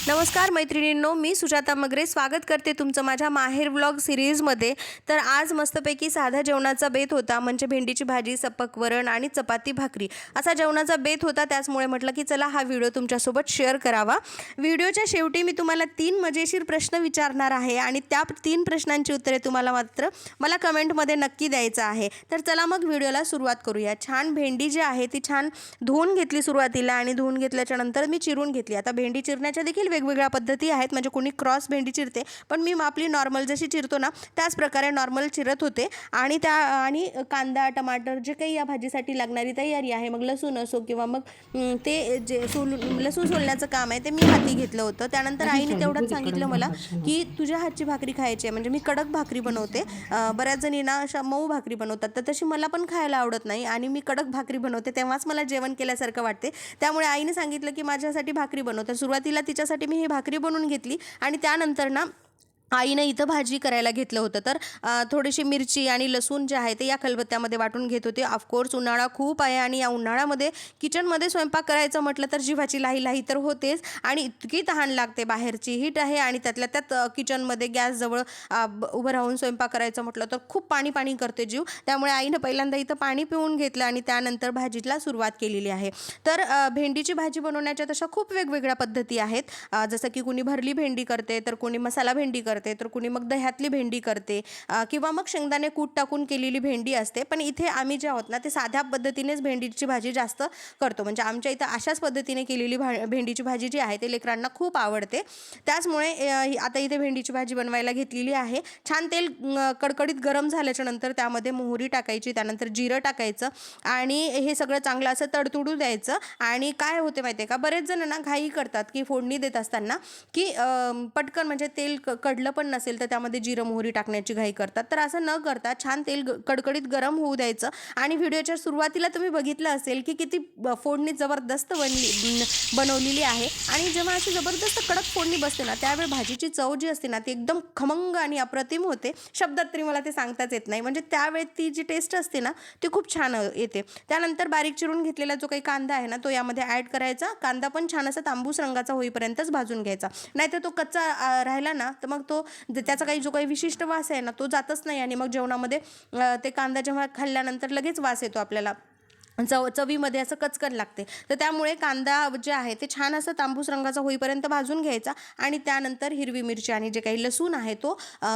नमस्कार मैत्रिणींनो, मी सुजाता मगरे स्वागत करते तुमचं माझ्या माहेर व्लॉग सिरीजमध्ये. तर आज मस्तपैकी साधा जेवणाचा बेत होता, म्हणजे भेंडीची भाजी, सपक वरण आणि चपाती भाकरी असा जेवणाचा बेत होता. त्याचमुळे म्हटलं की चला हा व्हिडिओ तुमच्यासोबत शेअर करावा. व्हिडिओच्या शेवटी मी तुम्हाला 3 मजेशीर प्रश्न विचारणार आहे आणि त्या 3 प्रश्नांची उत्तरे तुम्हाला मात्र मला कमेंटमध्ये नक्की द्यायचं आहे. तर चला मग व्हिडिओला सुरुवात करूया. छान भेंडी जी आहे ती छान धुवून घेतली सुरुवातीला आणि धुवून घेतल्याच्या नंतर मी चिरून घेतली. आता भेंडी चिरण्याच्या देखील वेगवेगळ्या पद्धती आहेत, म्हणजे कोणी क्रॉस भेंडी चिरते, पण मी आपली नॉर्मल जशी चिरतो ना त्याच प्रकारे नॉर्मल चिरत होते. आणि कांदा टमाटर जे काही या भाजीसाठी लागणारी तयारी आहे, मग लसूण असो किंवा मग ते जे लसूण सोलण्याचं काम आहे ते मी हाती घेतलं होतं. त्यानंतर आईने तेवढंच सांगितलं मला की तुझ्या हातची भाकरी खायची आहे, म्हणजे मी कडक भाकरी बनवते. बऱ्याच जणींना अशा मऊ भाकरी बनवतात, तर तशी मला पण खायला आवडत नाही आणि मी कडक भाकरी बनवते, तेव्हाच मला जेवण केल्यासारखं वाटते. त्यामुळे आईने सांगितलं की माझ्यासाठी भाकरी बनव. तर सुरुवातीला तिच्यासाठी मी ही भाकरी बनवून घेतली आणि त्यानंतर ना आईनं इथं भाजी करायला घेतलं होतं. तर थोडीशी मिरची आणि लसूण जे आहे ते या खलबत्त्यामध्ये वाटून घेत होते. ऑफकोर्स उन्हाळा खूप आहे आणि या उन्हाळ्यामध्ये किचनमध्ये स्वयंपाक करायचं म्हटलं तर जीवाची लाही तर होतेच आणि इतकी तहान लागते. बाहेरची हीट आहे आणि त्यातल्या त्यात किचनमध्ये गॅसजवळ उभं राहून स्वयंपाक करायचं म्हटलं तर खूप पाणी करते जीव. त्यामुळे आईनं पहिल्यांदा इथं पाणी पिऊन घेतलं आणि त्यानंतर भाजीला सुरुवात केलेली आहे. तर भेंडीची भाजी बनवण्याच्या तशा खूप वेगवेगळ्या पद्धती आहेत. जसं की कुणी भरली भेंडी करते, तर कोणी मसाला भेंडी करते, तर कुणी मग दह्यातली भेंडी करते किंवा मग शेंगदाणे कूट टाकून केलेली भेंडी असते. पण इथे आम्ही जे आहोत ना ते साध्या पद्धतीनेच भेंडीची भाजी जास्त करतो. म्हणजे आमच्या इथं अशाच पद्धतीने केलेली भेंडीची भाजी जी आहे ते लेकरांना खूप आवडते. त्याचमुळे आता इथे भेंडीची भाजी बनवायला घेतलेली आहे. छान तेल कडकडीत गरम झाल्याच्या नंतर त्यामध्ये मोहरी टाकायची, त्यानंतर जिरं टाकायचं आणि हे सगळं चांगलं असं तडतडू द्यायचं. आणि काय होते माहिती आहे का, बरेच जण ना घाई करतात की फोडणी देत असताना की पटकन म्हणजे तेल कडलं पण नसेल तर त्यामध्ये जिरं मोहरी टाकण्याची घाई करतात. तर असं न करता छान तेल कडकडीत गरम होऊ द्यायचं. आणि व्हिडिओच्या सुरुवातीला तुम्ही बघितलं असेल की किती फोडणी जबरदस्त बनवलेली आहे. आणि जेव्हा अशी जबरदस्त कडक फोडणी बसते ना त्यावेळी भाजीची चव जी असते ना ती एकदम खमंग आणि अप्रतिम होते. शब्दात तरी मला ते सांगताच येत नाही. म्हणजे त्यावेळी ती जी टेस्ट असते ना ती खूप छान येते. त्यानंतर बारीक चिरून घेतलेला जो काही कांदा आहे ना तो यामध्ये ॲड करायचा. कांदा पण छान असा तांबूस रंगाचा होईपर्यंतच भाजून घ्यायचा, नाहीतर तो कच्चा राहिला ना तर मग त्याचा जो काही विशिष्ट वास आहे ना तो जातच नाही आणि मग जेवणामध्ये ते कांदा जेव्हा खाल्ल्यानंतर लगेच वास येतो आपल्याला, चवीमध्ये असं कचकन लागते. तर त्यामुळे कांदा जे आहे ते छान असं तांबूस रंगाचा होईपर्यंत भाजून घ्यायचा आणि त्यानंतर हिरवी मिरची आणि जे काही लसूण आहे तो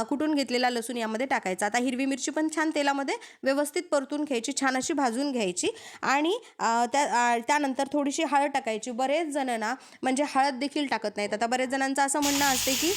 कुटून घेतलेला लसूण यामध्ये टाकायचा. आता हिरवी मिरची पण छान तेलामध्ये व्यवस्थित परतून घ्यायची, छान अशी भाजून घ्यायची आणि त्यानंतर थोडीशी हळद टाकायची. बरेच जण ना म्हणजे हळद देखील टाकत नाहीत. आता बरेच जणांचं असं म्हणणं असते की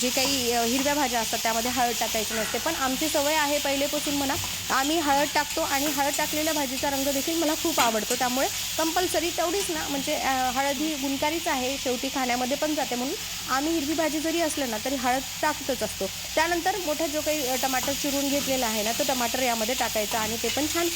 जे काही हिरव्या भाज्या असतात त्यामध्ये हळद टाकायची नसते, पण आमची सवय आहे पहिलेपासून म्हणा, आम्ही हळद टाकतो आणि हळद टाकलेल्या भाजीचा रंग देखील मला खूप आवडतो. त्यामुळे कंपल्सरी तेवढीच ना, म्हणजे हळद ही गुणकारीच आहे, शेवटी खाण्यामध्ये पण जाते, म्हणून आम्ही हिरवी भाजी जरी असलं ना तरी हळद टाकतच असतो. त्यानंतर मोठा जो काही टमाटर चिरून घेतलेला आहे ना तो टमाटर यामध्ये टाकायचा आणि ते पण छान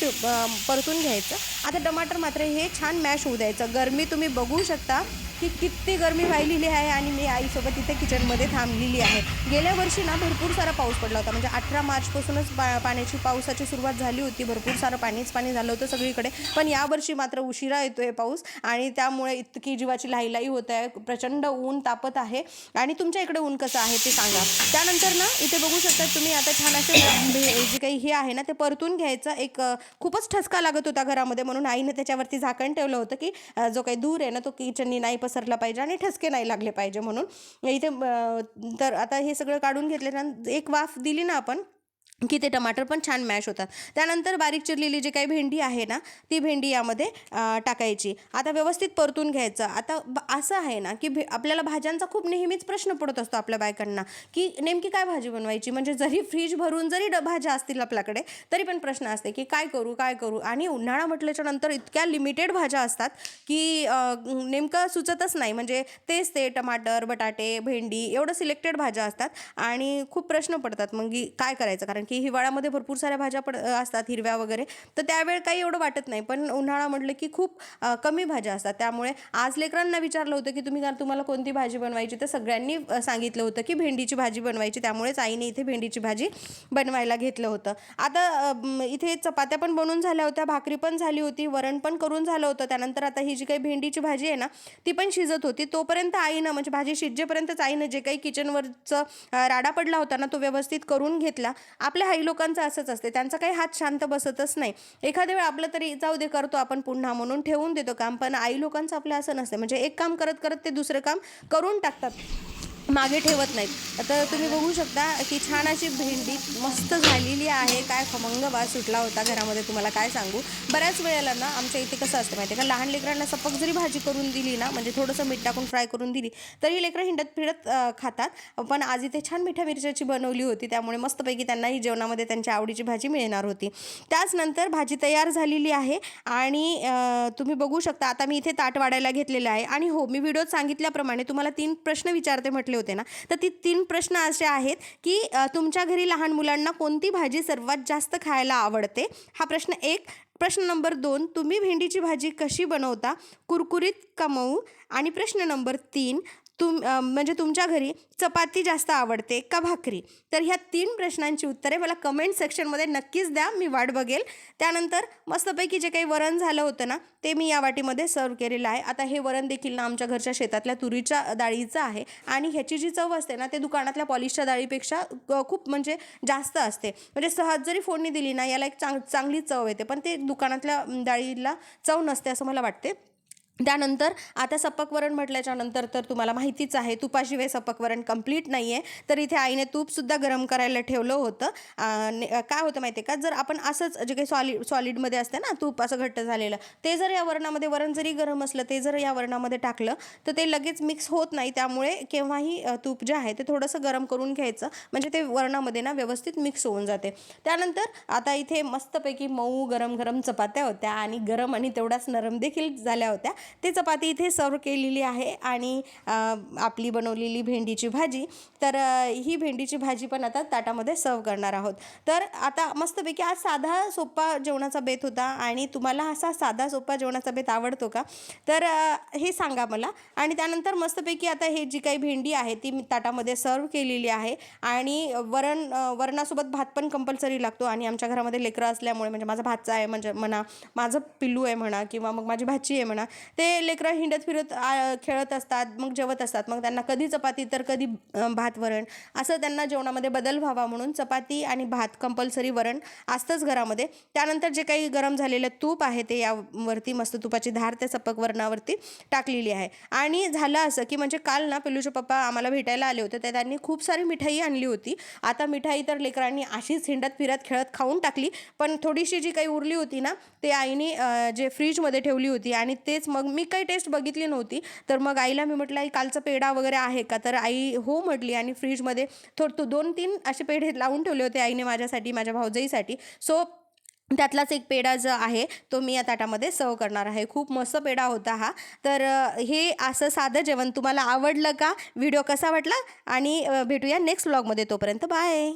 परतून घ्यायचं. आता टमाटर मात्र हे छान मॅश होऊ द्यायचं. गरमी तुम्ही बघू शकता की किती गरमी व्हायलेली आहे आणि मी आईसोबत इथे किचनमध्ये थांबलेली आहे. गेल्या वर्षी ना भरपूर सारा पाऊस पडला होता, म्हणजे 18 मार्चपासूनच पावसाची सुरुवात झाली होती. भरपूर सारं पाणी झालं होतं सगळीकडे. पण यावर्षी मात्र उशिरा येतोय पाऊस आणि त्यामुळे इतकी जीवाची लाही होत आहे. प्रचंड ऊन तापत आहे. आणि तुमच्या इकडे ऊन कसं आहे ते सांगा. त्यानंतर ना इथे बघू शकता तुम्ही आता छान असे जे काही हे आहे ना ते परतून घ्यायचं. खूपच ठसका लागत होता घरामध्ये, म्हणून आईने त्याच्यावरती झाकण ठेवलं होतं की जो काही धूर आहे ना तो किचननी नाही पसरला पाहिजे आणि ठसके नाही लागले पाहिजे म्हणून. इथे तर आता हे सगळं काढून घेतल्यानंतर एक वाफ दिली ना आपण की ते टमाटर पण छान मॅश होतात. त्यानंतर बारीक चिरलेली जी काही भेंडी आहे ना ती भेंडी यामध्ये टाकायची. आता व्यवस्थित परतून घ्यायचं. आता असं आहे ना की आपल्याला भाज्यांचा खूप नेहमीच प्रश्न पडत असतो आपल्या बायकांना की नेमकी काय भाजी बनवायची. म्हणजे जरी फ्रीज भरून जरी भाज्या असतील आपल्याकडे तरी पण प्रश्न असते की काय करू. आणि उन्हाळा म्हटल्याच्या नंतर इतक्या लिमिटेड भाज्या असतात की नेमकं सुचतच नाही. म्हणजे तेच ते टमाटर, बटाटे, भेंडी एवढं सिलेक्टेड भाज्या असतात आणि खूप प्रश्न पडतात मग काय करायचं. कारण कारण की हिवाळ्यामध्ये भरपूर साऱ्या भाज्या असतात हिरव्या वगैरे, तर त्यावेळ काही एवढं वाटत नाही. पण उन्हाळा म्हटलं की खूप कमी भाज्या असतात. त्यामुळे आज लेकरांना विचारलं होतं की तुम्हाला कोणती भाजी बनवायची, तर सगळ्यांनी सांगितलं होतं की भेंडीची भाजी बनवायची. त्यामुळेच आईने इथे भेंडीची भाजी बनवायला घेतलं होतं. आता इथे चपात्या पण बनवून झाल्या होत्या, भाकरी पण झाली होती, वरण पण करून झालं होतं. त्यानंतर आता ही जी काही भेंडीची भाजी आहे ना, ती पण शिजत होती. तोपर्यंत आईनं म्हणजे भाजी शिजेपर्यंतच आईनं जे काही किचनवरचं राडा पडला होता ना, तो व्यवस्थित करून घेतला. आपल्या आई लोकांचं असंच असते, त्यांचा काही हात शांत बसतच नाही. एखाद्या वेळ आपलं तरी जाऊ दे करतो आपण पुन्हा म्हणून ठेवून देतो काम, पण आई लोकांचं आपलं असं नसतं. म्हणजे एक काम करत करत ते दुसरं काम करून टाकतात, मागे ठेवत नाहीत. आता तुम्ही बघू शकता की छान अशी भेंडी मस्त झालेली आहे. काय खमंग वास सुटला होता घरामध्ये, तुम्हाला काय सांगू. बऱ्याच वेळेला ना आमच्या इथे कसं असतं माहिती आहे का, लहान लेकरांना सपक जरी भाजी करून दिली ना, म्हणजे थोडंसं मीठ टाकून फ्राय करून दिली, तरी लेकरं हिंडत फिरत खातात. पण आज इथे छान मिठ्या मिरच्याची बनवली होती, त्यामुळे मस्तपैकी त्यांनाही जेवणामध्ये त्यांच्या आवडीची भाजी मिळणार होती. त्याचनंतर भाजी तयार झालेली आहे आणि तुम्ही बघू शकता आता मी इथे ताट वाढायला घेतलेलं आहे. आणि हो, मी व्हिडिओत सांगितल्याप्रमाणे तुम्हाला 3 प्रश्न विचारते म्हटले होते ना, तर ती 3 प्रश्न असे आहेत की तुमच्या घरी लहान मुलांना कोणती भाजी सर्वात जास्त खायला आवडते, हा प्रश्न 1. प्रश्न नंबर 2, तुम्ही भेंडीची भाजी कशी बनवता, कुरकुरीत का मऊ. आणि प्रश्न नंबर 3, म्हणजे तुमच्या घरी चपाती जास्त आवडते का भाकरी. तर ह्या 3 प्रश्नांची उत्तरे मला कमेंट सेक्शनमध्ये नक्कीच द्या, मी वाट बघेल. त्यानंतर मस्तपैकी जे काही वरण झालं होतं ना, ते मी या वाटीमध्ये सर्व केलेलं आहे. आता हे वरण देखील ना आमच्या घरच्या शेतातल्या तुरीच्या डाळीचं आहे आणि ह्याची जी चव असते ना, ते दुकानातल्या पॉलिशच्या डाळीपेक्षा खूप म्हणजे जास्त असते. म्हणजे सहज जरी फोडणी दिली ना, याला एक चांगली चव येते, पण ते दुकानातल्या डाळीला चव नसते असं मला वाटते. त्यानंतर आता सपक वरण म्हटल्याच्या नंतर तर तुम्हाला माहितीच आहे, तुपाशिवाय सपक वरण कंप्लीट नाही आहे. तर इथे आईने तूपसुद्धा गरम करायला ठेवलं होतं. काय होतं माहिती आहे का, जर आपण असंच जे काही सॉलिडमध्ये असते ना तूप असं घट्ट झालेलं, ते जर या वरणामध्ये, वरण जरी गरम असलं, ते जर या वरणामध्ये टाकलं तर ते लगेच मिक्स होत नाही. त्यामुळे केव्हाही तूप जे आहे ते थोडंसं गरम करून घ्यायचं, म्हणजे ते वरणामध्ये ना व्यवस्थित मिक्स होऊन जाते. त्यानंतर आता इथे मस्तपैकी मऊ गरम गरम चपात्या होत्या आणि गरम आणि तेवढ्याच नरम देखील झाल्या होत्या. ते चपाती इथे सर्व केलेली आहे आणि आपली बनवलेली भेंडीची भाजी. तर ही भेंडीची भाजी पण आता ताटामध्ये सर्व करणार आहोत. तर आता मस्तपैकी आज साधा सोपा जेवणाचा बेत होता आणि तुम्हाला असा साधा सोपा जेवणाचा बेत आवडतो का, तर हे सांगा मला. आणि त्यानंतर मस्तपैकी आता हे जी काही भेंडी आहे ती मी ताटामध्ये सर्व केलेली आहे आणि वरणासोबत भात पण कंपल्सरी लागतो. आणि आमच्या घरामध्ये लेकरं असल्यामुळे, म्हणजे माझा भाचा आहे म्हणजे म्हणा, माझं पिल्लू आहे म्हणा, किंवा मग माझी भाची आहे म्हणा, ते लेकरं हिंडत फिरत खेळत असतात, मग जेवत असतात. मग त्यांना कधी चपाती तर कधी भात वरण, असं त्यांना जेवणामध्ये बदल व्हावा म्हणून चपाती आणि भात कंपल्सरी, वरण असतंच घरामध्ये. त्यानंतर जे काही गरम झालेलं तूप आहे ते यावरती मस्त तुपाची धार त्या सपक वरणावरती टाकलेली आहे. आणि झालं असं की म्हणजे काल ना पिल्लूचे पप्पा आम्हाला भेटायला आले होते, तर त्यांनी खूप सारी मिठाई आणली होती. आता मिठाई तर लेकरांनी अशीच हिंडत फिरत खेळत खाऊन टाकली, पण थोडीशी जी काही उरली होती ना, ते आईने जे फ्रीजमध्ये ठेवली होती आणि तेच मग मी काही टेस्ट बघितली नव्हती. तर मग आईला मी म्हटलं, आई कालचा पेढा वगैरे आहे का, तर आई हो म्हटली आणि फ्रीजमध्ये 2-3 असे पेढे लावून ठेवले होते आईने माझ्यासाठी, माझ्या भाऊजाईसाठी. सो त्यातलाच एक पेढा जो आहे तो मी या ताटामध्ये सर्व करणार आहे. खूप मस्त पेढा होता हा. तर हे असं साधं जेवण तुम्हाला आवडलं का, व्हिडिओ कसा वाटला, आणि भेटूया नेक्स्ट व्लॉगमध्ये. तोपर्यंत बाय.